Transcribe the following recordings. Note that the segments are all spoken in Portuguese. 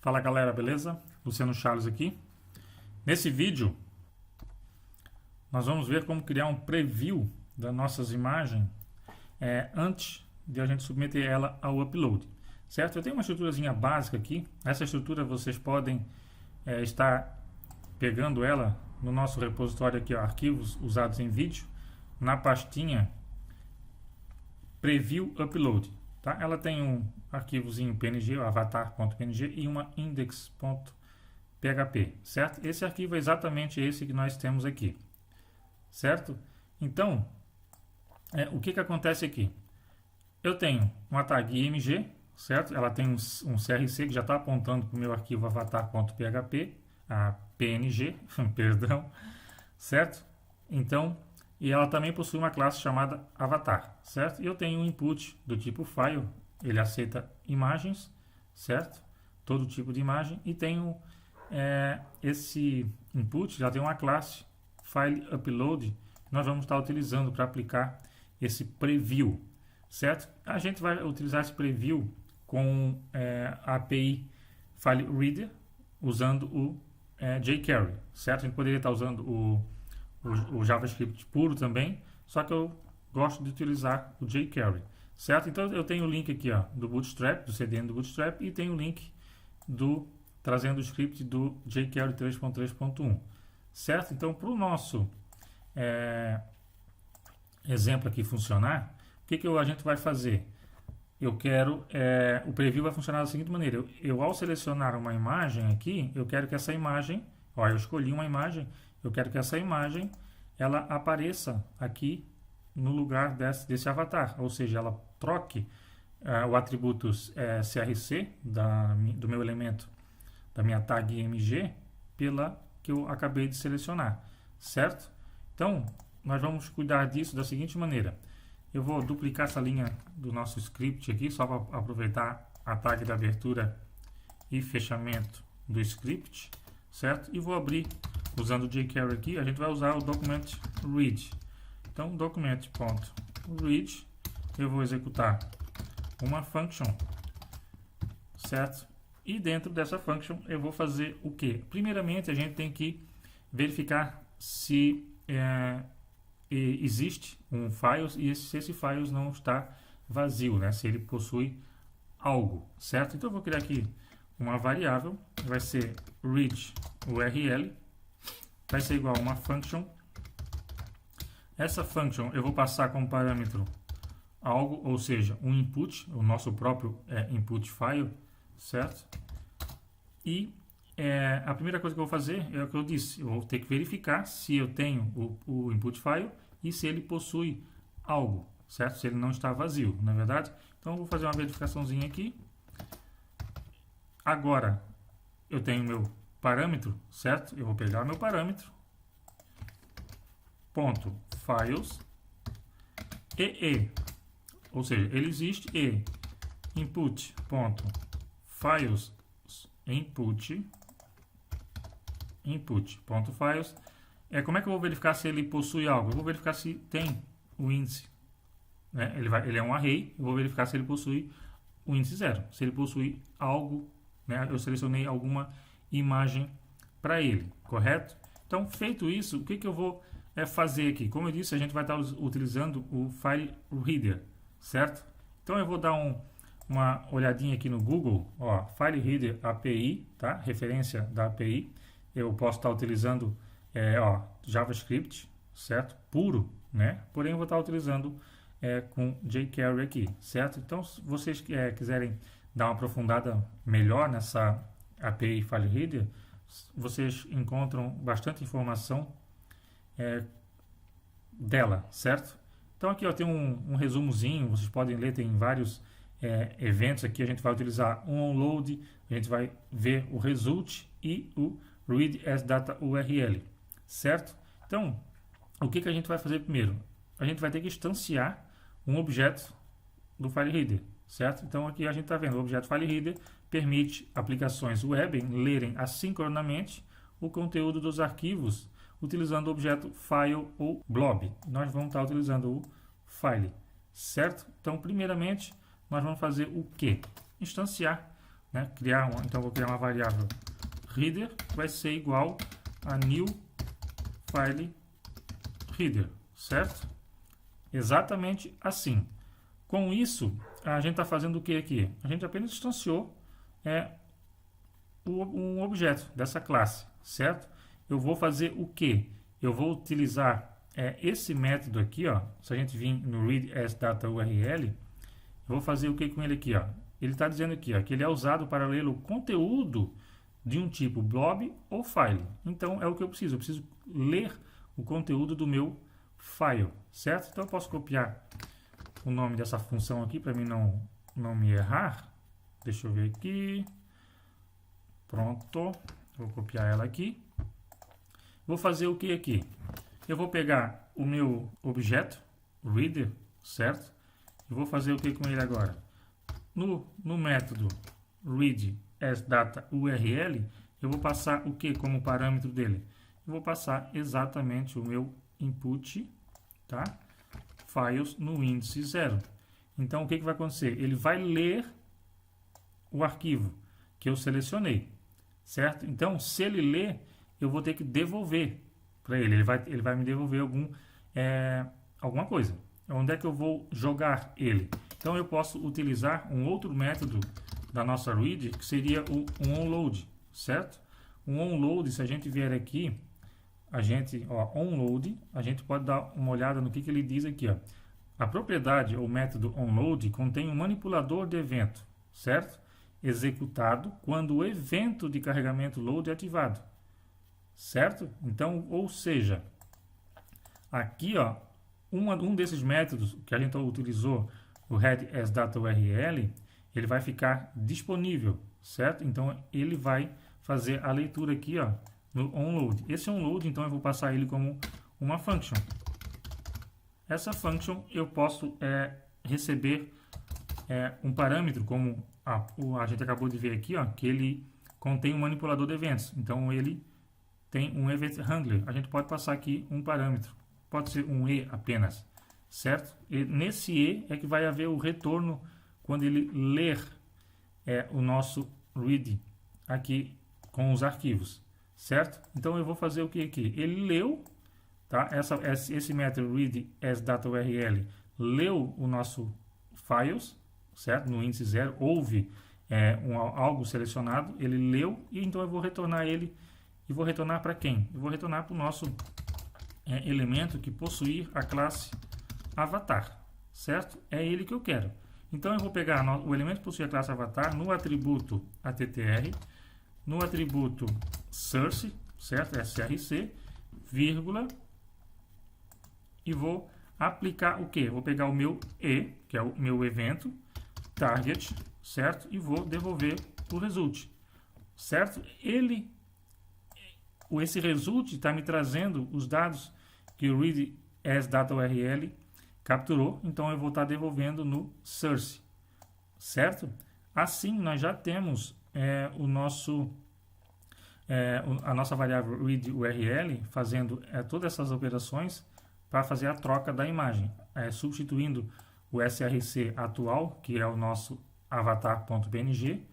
Fala galera, beleza? Luciano Charles aqui. Nesse vídeo nós vamos ver como criar um preview das nossas imagens antes de a gente submeter ela ao upload, certo? Eu tenho uma estruturazinha básica aqui. Essa estrutura vocês podem estar pegando ela no nosso repositório aqui, ó, arquivos usados em vídeo, na pastinha preview upload, tá? Ela tem um arquivozinho PNG, avatar.png, e uma index.php, certo? Esse arquivo é exatamente esse que nós temos aqui, certo? Então, o que acontece aqui? Eu tenho uma tag img, certo? Ela tem um CRC que já está apontando para o meu arquivo avatar.php, a PNG, perdão, certo? Então, e ela também possui uma classe chamada avatar, certo? E eu tenho um input do tipo file, ele aceita imagens, certo? Todo tipo de imagem, e tenho esse input, já tem uma classe file upload, que nós vamos estar utilizando para aplicar esse preview, certo? A gente vai utilizar esse preview com a API File Reader, usando o jQuery, certo? A gente poderia estar usando o JavaScript puro também, só que eu gosto de utilizar o jQuery, certo? Então eu tenho o link aqui, ó, do Bootstrap, do CDN do Bootstrap, e tenho o link trazendo o script do jQuery 3.3.1, certo? Então, para o nosso exemplo aqui funcionar, o que a gente vai fazer? Eu quero, o preview vai funcionar da seguinte maneira: eu ao selecionar uma imagem aqui, eu quero que essa imagem, ó, eu escolhi uma imagem, eu quero que essa imagem ela apareça aqui no lugar desse avatar, ou seja, ela troque o atributo CRC do meu elemento, da minha tag img, pela que eu acabei de selecionar, certo? Então, nós vamos cuidar disso da seguinte maneira: eu vou duplicar essa linha do nosso script aqui, só para aproveitar a tag de abertura e fechamento do script, certo? E vou abrir, usando o jQuery aqui, a gente vai usar o document read. Então, document.read, eu vou executar uma function, certo? E dentro dessa function eu vou fazer o quê? Primeiramente, a gente tem que verificar se existe um files e se esse files não está vazio, né? Se ele possui algo, certo? Então eu vou criar aqui uma variável, vai ser read URL, vai ser igual a uma function. Essa function eu vou passar como parâmetro algo, ou seja, um input, o nosso próprio input file, certo? E a primeira coisa que eu vou fazer é o que eu disse: eu vou ter que verificar se eu tenho o input file e se ele possui algo, certo? Se ele não está vazio, na verdade. Então eu vou fazer uma verificaçãozinha aqui. Agora eu tenho meu parâmetro, certo? Eu vou pegar meu parâmetro, ponto files, ou seja, ele existe, e input ponto files input.files. Como é que eu vou verificar se ele possui algo? Eu vou verificar se tem o índice, né? Ele é um array, eu vou verificar se ele possui o índice 0. Se ele possui algo, né? Eu selecionei alguma imagem para ele, correto? Então, feito isso, o que eu vou fazer aqui? Como eu disse, a gente vai estar utilizando o File Reader, certo? Então, eu vou dar uma olhadinha aqui no Google, ó, File Reader API, tá? Referência da API. Eu posso estar utilizando JavaScript, certo? Puro, né? Porém, eu vou estar utilizando com jQuery aqui, certo? Então, se vocês quiserem dar uma aprofundada melhor nessa API File Reader, vocês encontram bastante informação dela, certo? Então, aqui tem um resumozinho, vocês podem ler, tem vários eventos aqui. A gente vai utilizar um onload, a gente vai ver o result e o read as data URL, certo? Então, o que a gente vai fazer primeiro? A gente vai ter que instanciar um objeto do File Reader, certo? Então, aqui a gente está vendo o objeto File Reader permite aplicações web lerem assincronamente o conteúdo dos arquivos utilizando o objeto file ou blob. Nós vamos estar utilizando o file, certo? Então, primeiramente, nós vamos fazer o quê? Instanciar né? Então vou criar uma variável reader, vai ser igual a new file reader, certo? Exatamente assim. Com isso, a gente está fazendo o que aqui? A gente apenas instanciou um objeto dessa classe, certo? Eu vou fazer o que? Eu vou utilizar esse método aqui, ó. Se a gente vir no read as data URL, eu vou fazer o que com ele aqui, ó? Ele está dizendo aqui, ó, que ele é usado para ler o conteúdo de um tipo blob ou file. Então é o que eu preciso ler o conteúdo do meu file, certo? Então eu posso copiar o nome dessa função aqui para mim não me errar. Deixa eu ver aqui. Pronto. Vou copiar ela aqui. Vou fazer o que aqui? Eu vou pegar o meu objeto, reader, certo? E vou fazer o que com ele agora? No método read as data URL, eu vou passar o que como parâmetro dele? Eu vou passar exatamente o meu input, tá? Files no índice 0. Então o que vai acontecer? Ele vai ler o arquivo que eu selecionei, certo? Então se ele ler, eu vou ter que devolver para ele. Ele vai me devolver alguma coisa. Onde é que eu vou jogar ele? Então eu posso utilizar um outro método da nossa read, que seria o onload, certo? O onload, se a gente vier aqui, onload, a gente pode dar uma olhada no que ele diz aqui, ó. A propriedade ou método onload contém um manipulador de evento, certo? Executado quando o evento de carregamento load é ativado, certo? Então, ou seja, aqui, ó, um desses métodos que a gente utilizou, o read as data URL, ele vai ficar disponível, certo? Então ele vai fazer a leitura aqui, ó, no onload. Esse onload, então eu vou passar ele como uma function. Essa function eu posso receber um parâmetro, como a gente acabou de ver aqui, ó, que ele contém um manipulador de eventos. Então ele tem um event handler. A gente pode passar aqui um parâmetro. Pode ser um e apenas, certo? E nesse e é que vai haver o retorno quando ele ler o nosso read aqui com os arquivos, certo? Então eu vou fazer o que aqui? Ele leu, tá? Esse método read as data URL leu o nosso files, certo? No índice 0, houve algo selecionado, ele leu, e então eu vou retornar ele, e vou retornar para quem? Eu vou retornar para o nosso elemento que possuir a classe avatar, certo? É ele que eu quero. Então eu vou pegar o elemento que possui a classe avatar no atributo attr, no atributo source, certo? src, vírgula, e vou aplicar o que? Vou pegar o meu e, que é o meu evento, target, certo? E vou devolver o result, certo? Esse result está me trazendo os dados que o read as data URL capturou, então eu vou estar devolvendo no source, certo? Assim nós já temos a nossa variável read URL fazendo todas essas operações para fazer a troca da imagem, substituindo o src atual, que é o nosso avatar.png,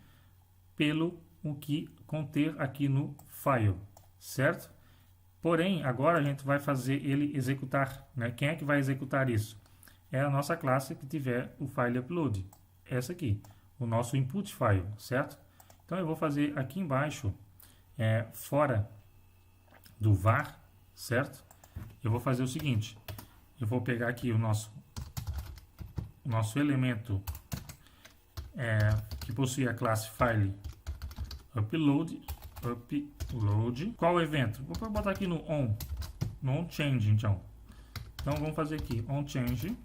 pelo o que conter aqui no file, certo? Porém, agora a gente vai fazer ele executar, né? Quem é que vai executar isso? É a nossa classe que tiver o file upload, essa aqui, o nosso input file, certo? Então eu vou fazer aqui embaixo, fora do var, certo? Eu vou fazer o seguinte, eu vou pegar aqui o nosso elemento que possui a classe file upload. Qual evento? Vou botar aqui no onChange, então. Então vamos fazer aqui onChange.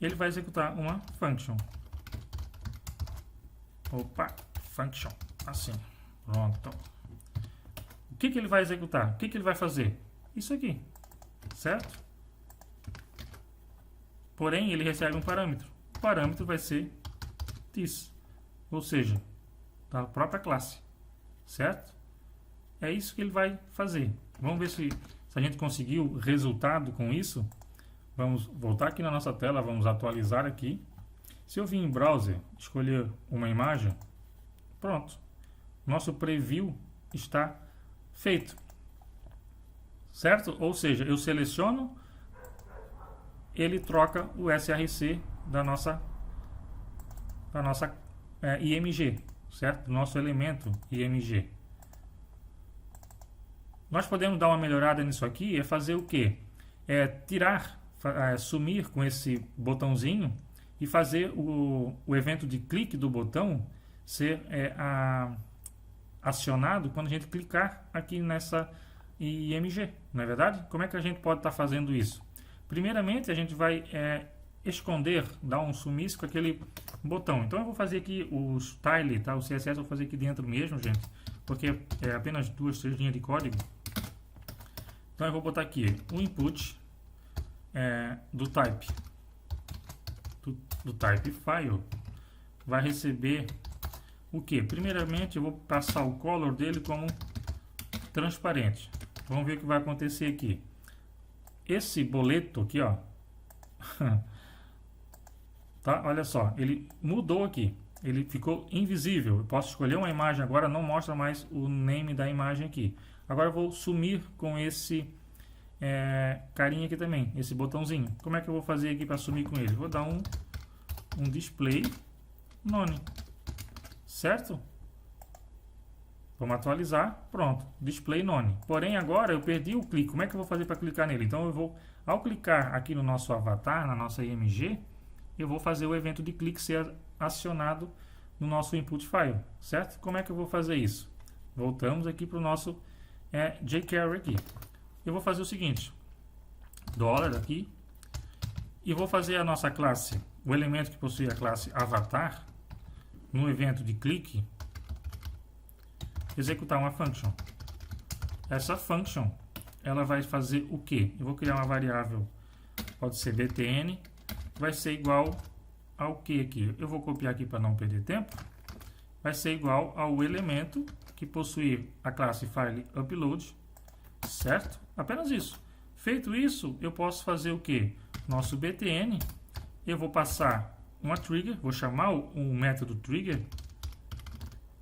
Ele vai executar uma function. Function. Assim. Pronto. O que ele vai executar? O que ele vai fazer? Isso aqui. Certo? Porém, ele recebe um parâmetro. O parâmetro vai ser this. Ou seja, da própria classe, certo? É isso que ele vai fazer. Vamos ver se a gente conseguiu resultado com isso. Vamos voltar aqui na nossa tela, vamos atualizar aqui Se eu vir em browser, escolher uma imagem, pronto, nosso preview está feito, certo? Ou seja, eu seleciono, ele troca o src da nossa IMG, certo? Nosso elemento IMG. Nós podemos dar uma melhorada nisso aqui, é fazer o quê? É tirar, sumir com esse botãozinho e fazer o evento de clique do botão ser acionado quando a gente clicar aqui nessa IMG, não é verdade? Como é que a gente pode estar fazendo isso? Primeiramente, a gente vai esconder, dar um sumiço com aquele botão. Então eu vou fazer aqui o style, tá? O CSS eu vou fazer aqui dentro mesmo, gente, porque é apenas 2, 3 linhas de código. Então eu vou botar aqui o input do type file vai receber o que? Primeiramente eu vou passar o color dele como transparente. Vamos ver o que vai acontecer aqui. Esse boleto aqui, ó, tá? Olha só, ele mudou aqui, ele ficou invisível. Eu posso escolher uma imagem agora, não mostra mais o name da imagem aqui. Agora eu vou sumir com esse carinha aqui também, esse botãozinho. Como é que eu vou fazer aqui para sumir com ele? Vou dar um display none, certo? Vamos atualizar, pronto, display none. Porém agora eu perdi o clique. Como é que eu vou fazer para clicar nele? Então eu vou, ao clicar aqui no nosso avatar, na nossa IMG, eu vou fazer o evento de clique ser acionado no nosso input file, certo? Como é que eu vou fazer isso? Voltamos aqui para o nosso jQuery aqui. Eu vou fazer o seguinte, $ aqui, e vou fazer a nossa classe, o elemento que possui a classe avatar, no evento de clique, executar uma function. Essa function, ela vai fazer o quê? Eu vou criar uma variável, pode ser btn, vai ser igual ao que aqui? Eu vou copiar aqui para não perder tempo. Vai ser igual ao elemento que possui a classe file upload, certo? Apenas isso. Feito isso, eu posso fazer o que? Nosso btn, eu vou passar uma trigger, vou chamar um método trigger.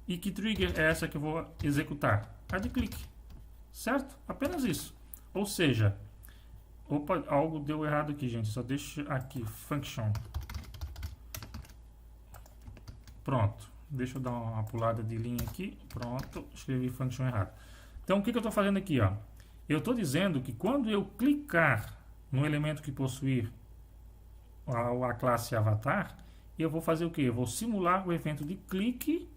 E que trigger é essa que eu vou executar? A de clique, certo? Apenas isso. Ou seja, opa, algo deu errado aqui, gente. Só deixa aqui, function. Pronto. Deixa eu dar uma pulada de linha aqui. Pronto, escrevi function errado. Então, o que eu estou fazendo aqui? Ó? Eu estou dizendo que quando eu clicar no elemento que possuir a classe avatar, eu vou fazer o quê? Eu vou simular o evento de clique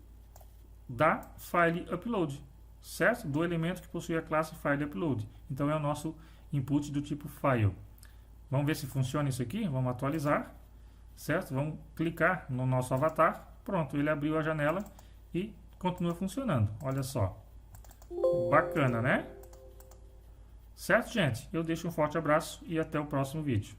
da file upload, certo? Do elemento que possui a classe file upload. Então é o nosso input do tipo file. Vamos ver se funciona isso aqui. Vamos atualizar, certo? Vamos clicar no nosso avatar. Pronto, ele abriu a janela e continua funcionando. Olha só. Bacana, né? Certo, gente? Eu deixo um forte abraço e até o próximo vídeo.